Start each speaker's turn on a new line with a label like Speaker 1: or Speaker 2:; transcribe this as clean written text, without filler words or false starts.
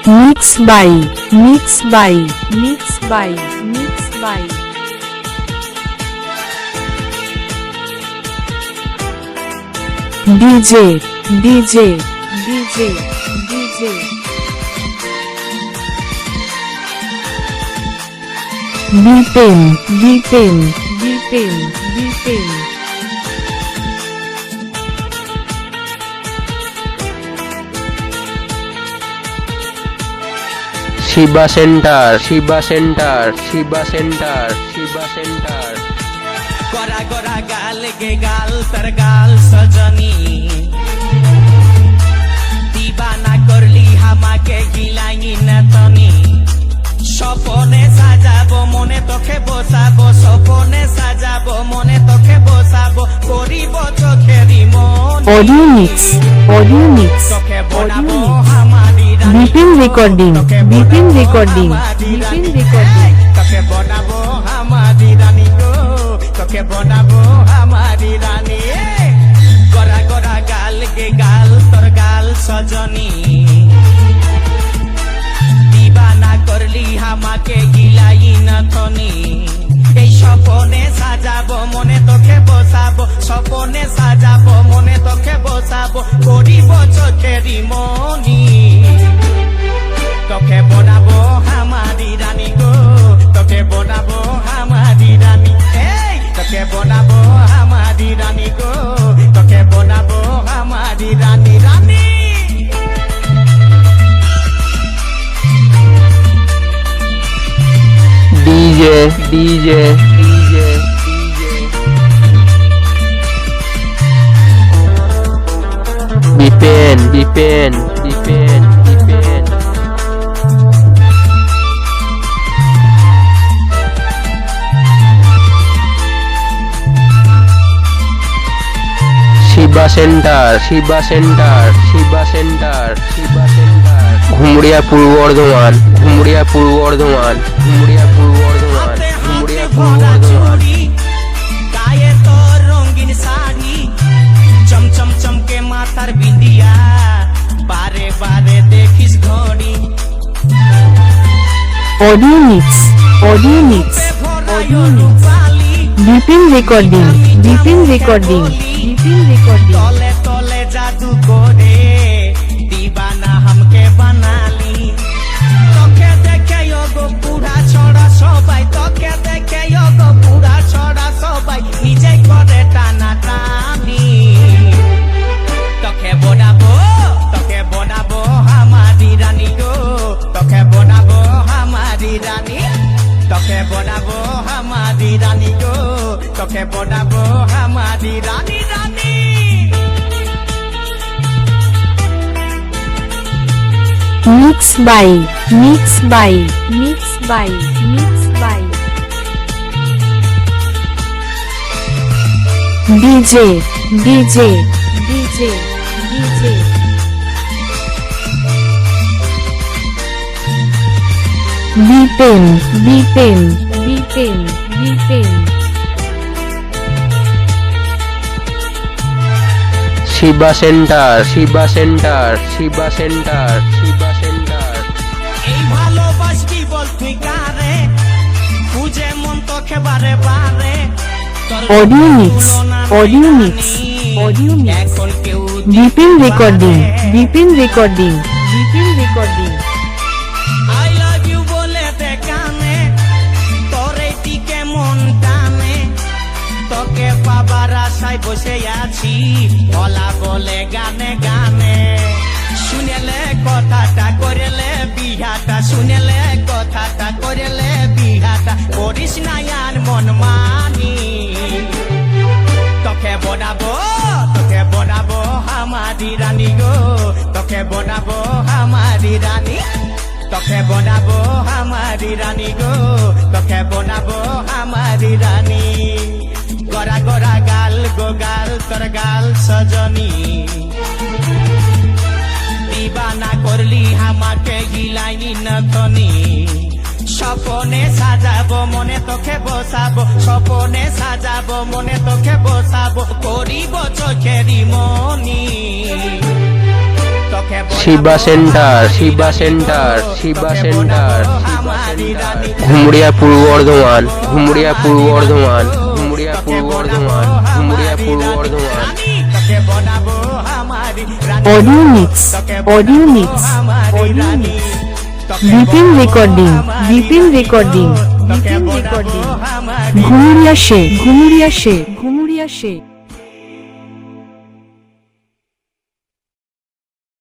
Speaker 1: Mix by DJ Bipin
Speaker 2: Shiba Center
Speaker 3: Gora Gora गाल गे गाल तर गाल सजनी दीवाना करली हामाके गिलाई न तनी सपने साजाबो मने तोखे बसाबो सपने साजाबो मने तोखे बसाबो करिब चोखेरी मन
Speaker 1: Audio mix
Speaker 3: तोखे बनाबो हमारी रानी
Speaker 1: Bipin recording
Speaker 3: तोखे बनाबो हमारी रानी को तोखे बनाबो हमारी रानी गोरा गोरा गाल गे गाल तोर गाल सजनी दीवाना करली हामाके गिलाई न थनी এই স্বপনে সাজাবো মনে তোকে বসাবো স্বপনে সাজাবো মনে তোকে বসাবো করিব চোখেরি মনি তোকে বনাবো হামারি রানী গো তোকে বনাবো হামারি রানী এই তোকে বনাবো হামারি রানী গো তোকে বনাবো হামারি রানী রানী
Speaker 2: DJ Bipin Shiba Center ঘুমড়িয়া পূর্ব বর্ধমান
Speaker 3: গায়ে তোর রঙিন শাড়ি চমচম চমকে মাথার বিন্দিয়া বারে বারে দেখিস ঘড়ি
Speaker 1: Audio mix Bipin recording
Speaker 3: তলে তলে জাদু করে দিবানা হামকে বানালি তোকে দেখে গো পুরা ছড়া সবাই তোকে দেখে গো পুরা ছড়া সবাই নিজে করে টানা টানি তোকে বনাবো হামারি রানী গো তোকে বনাবো হামারি রানী তোকে বনাবো হামারি রানী গো তোকে বনাবো হামারি রানী রানী
Speaker 1: Mix by DJ Bipin
Speaker 2: Shiba Center
Speaker 3: এই ভালোবাসবি বল তুই কারে খুঁজে মন তোকে বারে বারে তোর
Speaker 1: Audio mix
Speaker 3: এখন কেউ
Speaker 1: Bipin recording
Speaker 3: I love you বলে দে কানে তোর এই দিকে মন টানে তোকে পাবার আশায় বসে আছি বলা বলে গানে গানে শুনেলে কথাটা করেলে বিহাটা শুনেলে কথাটা করেলে বিহাটা করিস না আর মন মানি তোকে বনাবো হামারি রানী গো তোকে বনাবো হামারি রানী তোকে বনাবো হামারি রানী গো তোকে বনাবো হামারি রানী গোরা গোরা গাল গো গাল তোর গাল সজনী দিবানা করলি হামাকে গিলাই নথনি স্বপনে সাজাবো মনে তোকে বসাবো স্বপনে সাজাবো মনে তোকে বসাবো করিব চোখেরি মনি তোকে
Speaker 2: শিবা সেন্টার শিবা সেন্টার শিবা সেন্টার
Speaker 3: আমারি রানী
Speaker 2: ঘুমড়িয়া পূর্ব বর্ধমান ঘুমড়িয়া পূর্ব বর্ধমান ঘুমড়িয়া পূর্ব বর্ধমান ঘুমড়িয়া পূর্ব বর্ধমান
Speaker 3: রানী তোকে বনাবো আমারি রানী
Speaker 1: অডিও মিক্স অডিও মিক্স
Speaker 3: আমারি রানী
Speaker 1: বিপিন রেকর্ডিং বিপিন রেকর্ডিং
Speaker 3: তোকে
Speaker 1: বিপিন
Speaker 3: বনাবো
Speaker 1: রেকর্ডিং
Speaker 3: আমারি
Speaker 1: ঘুমুরিয়া শে ঘুমুরিয়া শে ঘুমুরিয়া শে